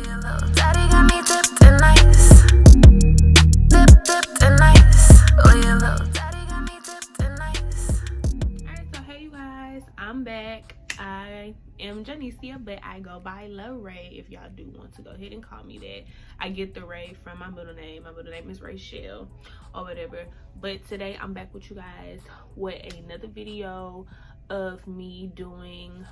Daddy got me dipped in ice. Dipped in ice. Oh, your little daddy got me dipped in ice. Alright, so hey you guys, I'm back. I am Janicia, but I go by La Ray if y'all do want to go ahead and call me that. I get the Ray from my middle name. My middle name is Rachel or whatever. But today I'm back with you guys with another video of me doing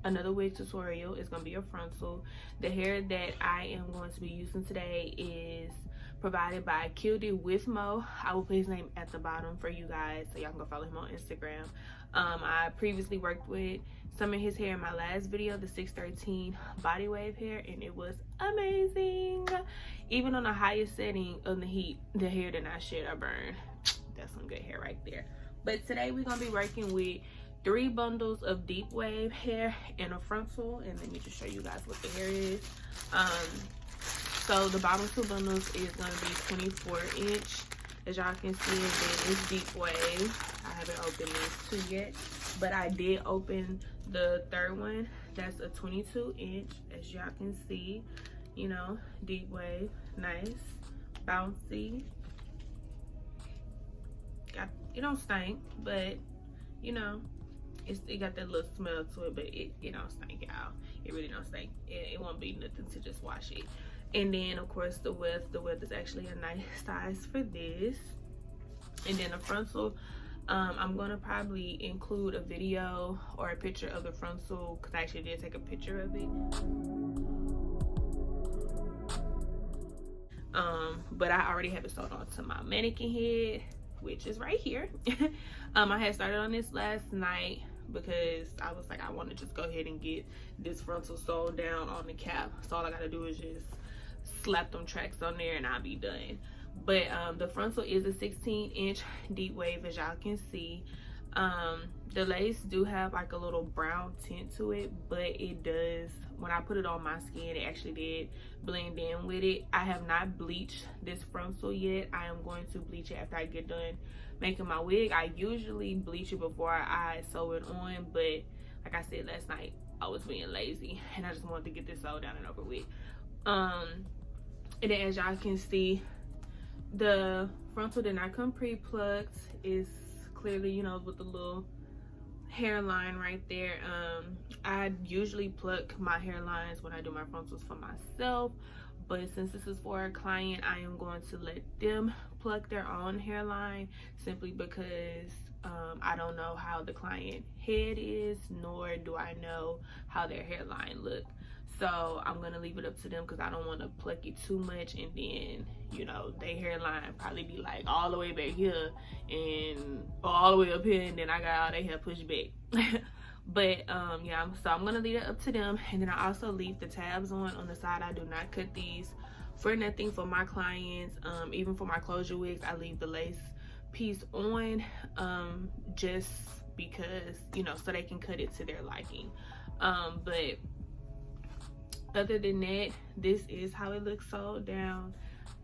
another wig tutorial. It's gonna be a frontal. The hair that I am going to be using today is provided by Killed It with Mo. I will put his name at the bottom for you guys so y'all can go follow him on Instagram. I previously worked with some of his hair in my last video, the 613 body wave hair, and it was amazing. Even on the highest setting of the heat, the hair did not shed or burn. That's some good hair right there. But today we're gonna be working with 3 bundles of deep wave hair and a frontal, and let me just show you guys what the hair is. So the bottom 2 bundles is going to be 24 inch. As y'all can see, it is deep wave. I haven't opened these 2 yet, but I did open the 3rd one. That's a 22 inch. As y'all can see, you know, deep wave, nice, bouncy. It don't stink, but you know, it got that little smell to it, but it don't stink, y'all. It really don't stink. It won't be nothing to just wash it. And then of course the width is actually a nice size for this. And then the frontal, I'm gonna probably include a video or a picture of the frontal because I actually did take a picture of it. But I already have it sewed onto my mannequin head, which is right here. I had started on this last night because I was like, I want to just go ahead and get this frontal sewed down on the cap. So all I gotta do is just slap them tracks on there and I'll be done. But the frontal is a 16 inch deep wave, as y'all can see. The lace do have like a little brown tint to it, but it does, when I put it on my skin, it actually did blend in with it. I have not bleached this frontal yet. I am going to bleach it after I get done making my wig. I usually bleach it before I sew it on, but like I said last night, I was being lazy and I just wanted to get this sewed down and over with. And then as y'all can see, the frontal did not come pre-plucked. Is clearly, you know, with the little hairline right there. I usually pluck my hairlines when I do my frontals for myself, but since this is for a client, I am going to let them pluck their own hairline, simply because I don't know how the client head is, nor do I know how their hairline look. So I'm gonna leave it up to them because I don't want to pluck it too much and then, you know, their hairline probably be like all the way back here and all the way up here, and then I got all their hair pushed back. But yeah, so I'm gonna leave it up to them. And then I also leave the tabs on the side. I do not cut these for nothing for my clients. Even for my closure wigs, I leave the lace piece on just because, you know, so they can cut it to their liking. But other than that, this is how it looks sewed down,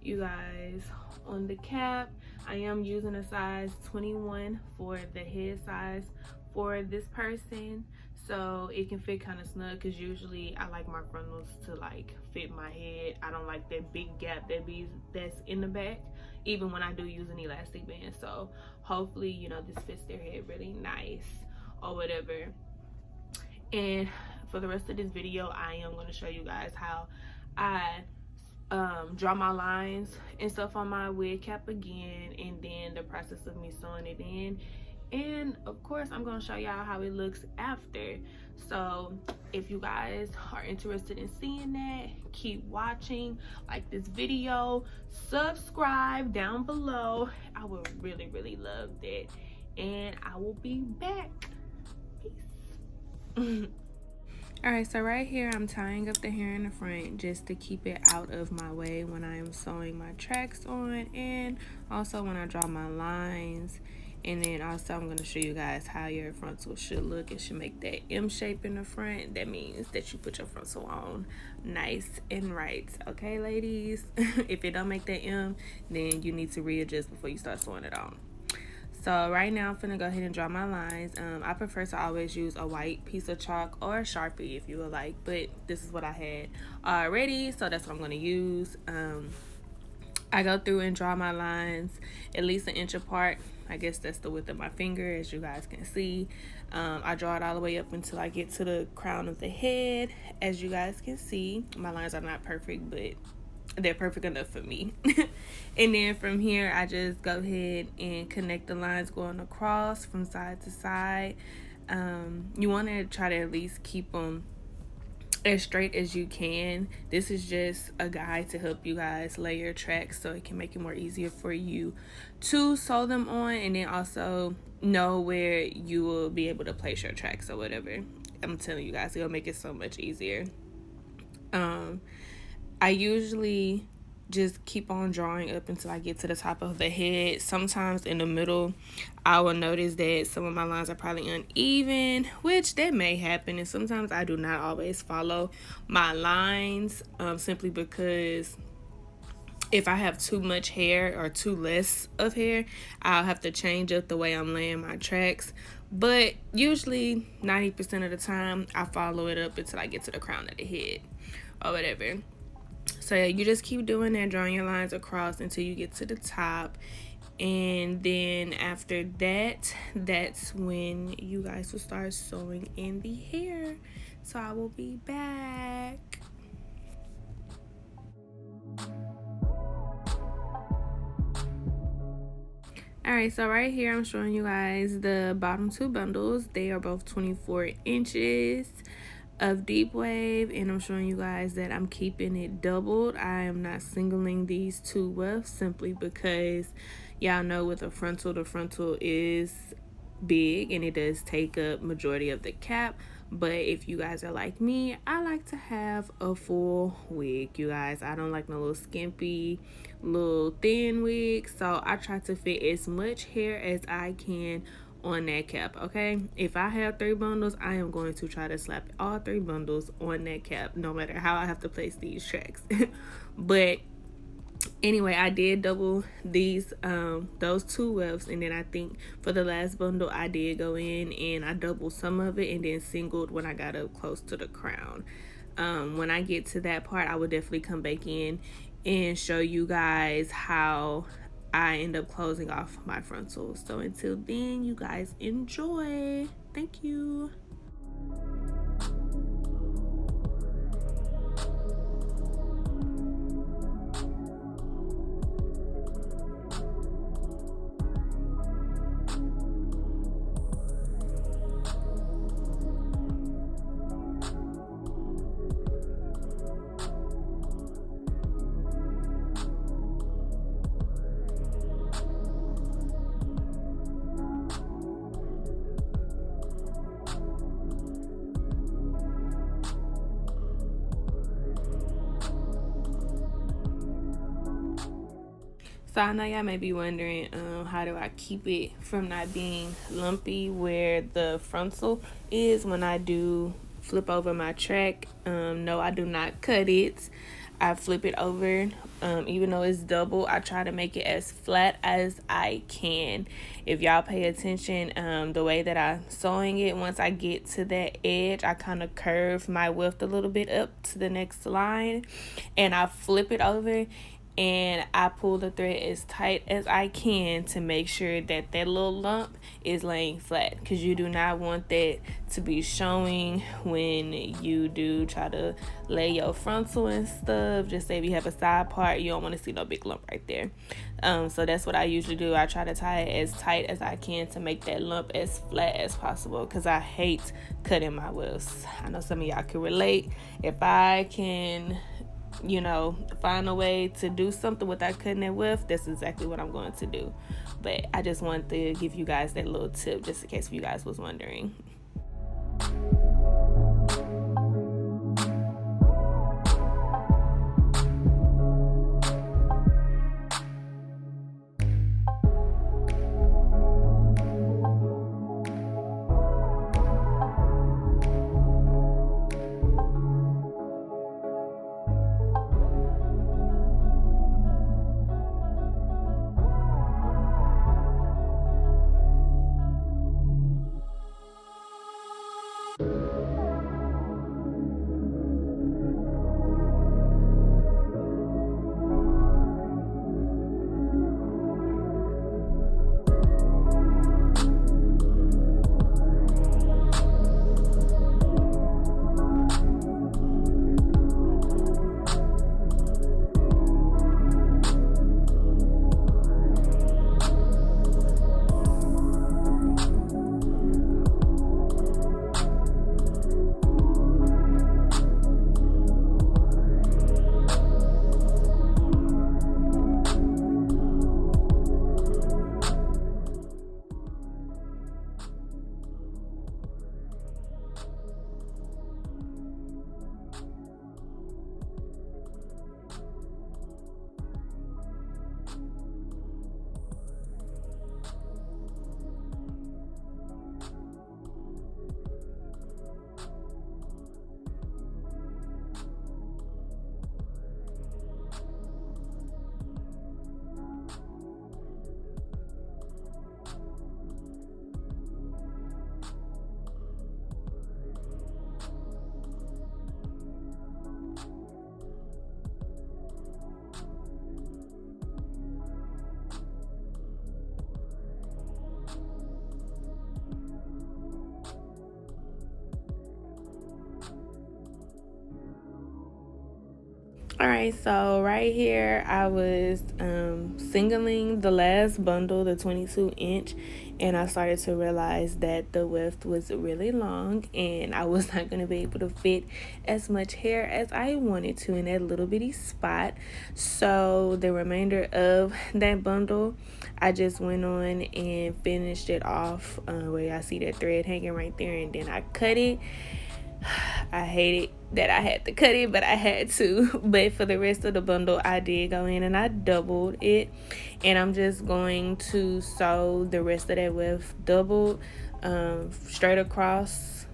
you guys. On the cap, I am using a size 21 for the head size for this person, so it can fit kind of snug, because usually I like my frontals to like fit my head. I don't like that big gap that's in the back, even when I do use an elastic band. So hopefully, you know, this fits their head really nice or whatever. And for the rest of this video, I am going to show you guys how I draw my lines and stuff on my wig cap again, and then the process of me sewing it in. And of course, I'm going to show y'all how it looks after. So if you guys are interested in seeing that, keep watching, like this video, subscribe down below. I would really love that, and I will be back. Peace. All right, so right here I'm tying up the hair in the front just to keep it out of my way when I am sewing my tracks on, and also when I draw my lines. And then also I'm going to show you guys how your frontal should look. It should make that M shape in the front. That means that you put your frontal on nice and right, okay ladies? If it don't make that M, then you need to readjust before you start sewing it on. So right now I'm finna go ahead and draw my lines. I prefer to always use a white piece of chalk or a Sharpie if you would like, but this is what I had already, so that's what I'm gonna use. I go through and draw my lines at least an inch apart. I guess that's the width of my finger, as you guys can see. I draw it all the way up until I get to the crown of the head. As you guys can see, my lines are not perfect, but they're perfect enough for me. And then from here, I just go ahead and connect the lines going across from side to side. You want to try to at least keep them as straight as you can. This is just a guide to help you guys lay your tracks so it can make it more easier for you to sew them on, and then also know where you will be able to place your tracks or whatever. I'm telling you guys, it'll make it so much easier. I usually just keep on drawing up until I get to the top of the head. Sometimes in the middle, I will notice that some of my lines are probably uneven, which that may happen. And sometimes I do not always follow my lines, simply because if I have too much hair or too less of hair, I'll have to change up the way I'm laying my tracks. But usually 90% of the time, I follow it up until I get to the crown of the head or whatever. So yeah, you just keep doing that, drawing your lines across until you get to the top. And then after that, that's when you guys will start sewing in the hair. So I will be back. Alright, so right here I'm showing you guys the bottom two bundles. They are both 24 inches of deep wave, and I'm showing you guys that I'm keeping it doubled. I am not singling these two wefts simply because y'all know with the frontal is big and it does take up majority of the cap. But if you guys are like me, I like to have a full wig, you guys. I don't like no little skimpy, little thin wig. So I try to fit as much hair as I can on that cap, okay? If I have 3 bundles, I am going to try to slap all 3 bundles on that cap, no matter how I have to place these tracks. But anyway, I did double these those 2 wefts, and then I think for the last bundle I did go in and I doubled some of it and then singled when I got up close to the crown. When I get to that part, I will definitely come back in and show you guys how I end up closing off my frontals. So until then, you guys enjoy. Thank you. So I know y'all may be wondering, how do I keep it from not being lumpy where the frontal is when I do flip over my track? No, I do not cut it. I flip it over. Even though it's double, I try to make it as flat as I can. If y'all pay attention, the way that I'm sewing it, once I get to that edge, I kind of curve my weft a little bit up to the next line, and I flip it over. And I pull the thread as tight as I can to make sure that that little lump is laying flat, because you do not want that to be showing when you do try to lay your frontal and stuff. Just say if you have a side part, you don't want to see no big lump right there. So that's what I usually do. I try to tie it as tight as I can to make that lump as flat as possible, because I hate cutting my wefts. I know some of y'all can relate. If I can, find a way to do something without cutting that weft, that's exactly what I'm going to do. But I just wanted to give you guys that little tip just in case you guys was wondering. All right, so right here I was singling the last bundle, the 22-inch, and I started to realize that the width was really long and I was not going to be able to fit as much hair as I wanted to in that little bitty spot. So the remainder of that bundle, I just went on and finished it off where y'all see that thread hanging right there, and then I cut it. I hated that I had to cut it, but I had to. But for the rest of the bundle, I did go in and I doubled it, and I'm just going to sew the rest of that width doubled straight across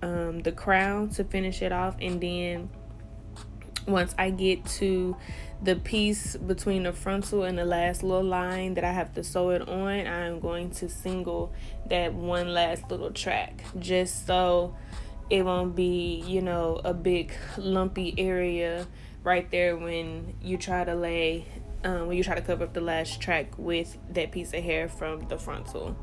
the crown to finish it off. And then once I get to the piece between the frontal and the last little line that I have to sew it on, I'm going to single that one last little track, just so it won't be, you know, a big lumpy area right there when you try to lay when you try to cover up the last track with that piece of hair from the frontal.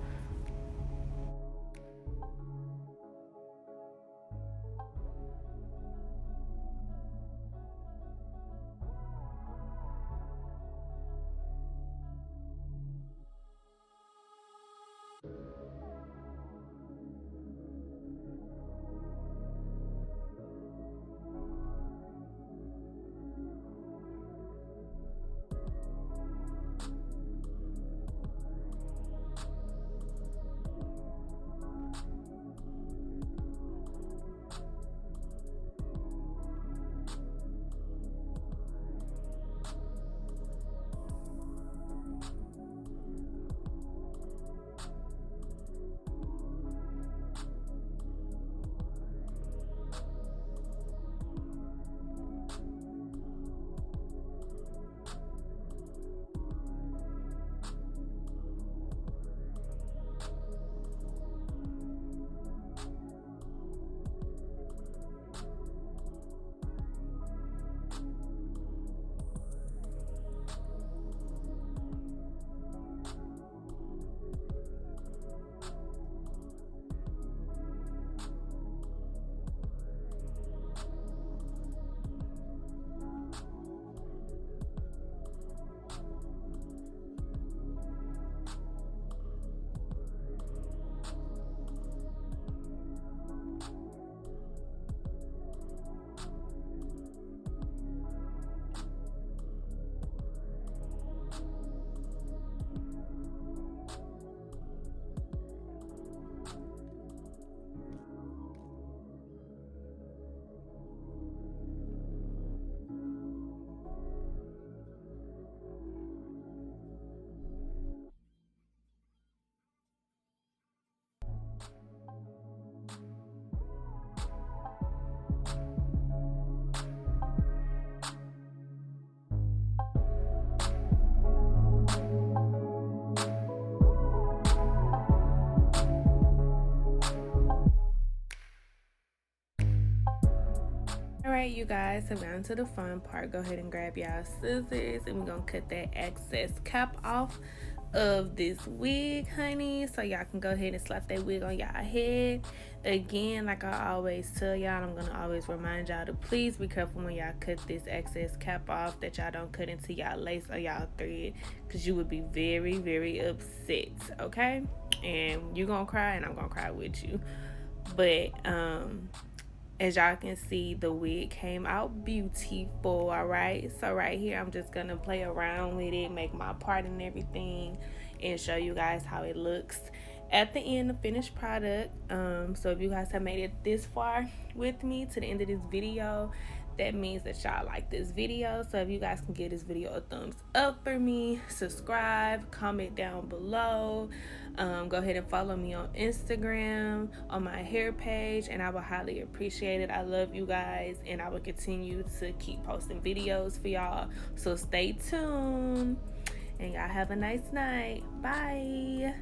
Alright, you guys, so down to the fun part. Go ahead and grab y'all scissors, and we're gonna cut that excess cap off of this wig, honey, so y'all can go ahead and slap that wig on y'all head. Again, like I always tell y'all, I'm gonna always remind y'all to please be careful when y'all cut this excess cap off, that y'all don't cut into y'all lace or y'all thread, because you would be very, very upset, okay? And you're gonna cry and I'm gonna cry with you. But as y'all can see, the wig came out beautiful. All right, so right here I'm just gonna play around with it, make my part and everything, and show you guys how it looks at the end, the finished product. So if you guys have made it this far with me to the end of this video, that means that y'all like this video. So if you guys can give this video a thumbs up for me, subscribe, comment down below, go ahead and follow me on Instagram, on my hair page, and I will highly appreciate it. I love you guys, and I will continue to keep posting videos for y'all, so stay tuned, and y'all have a nice night. Bye.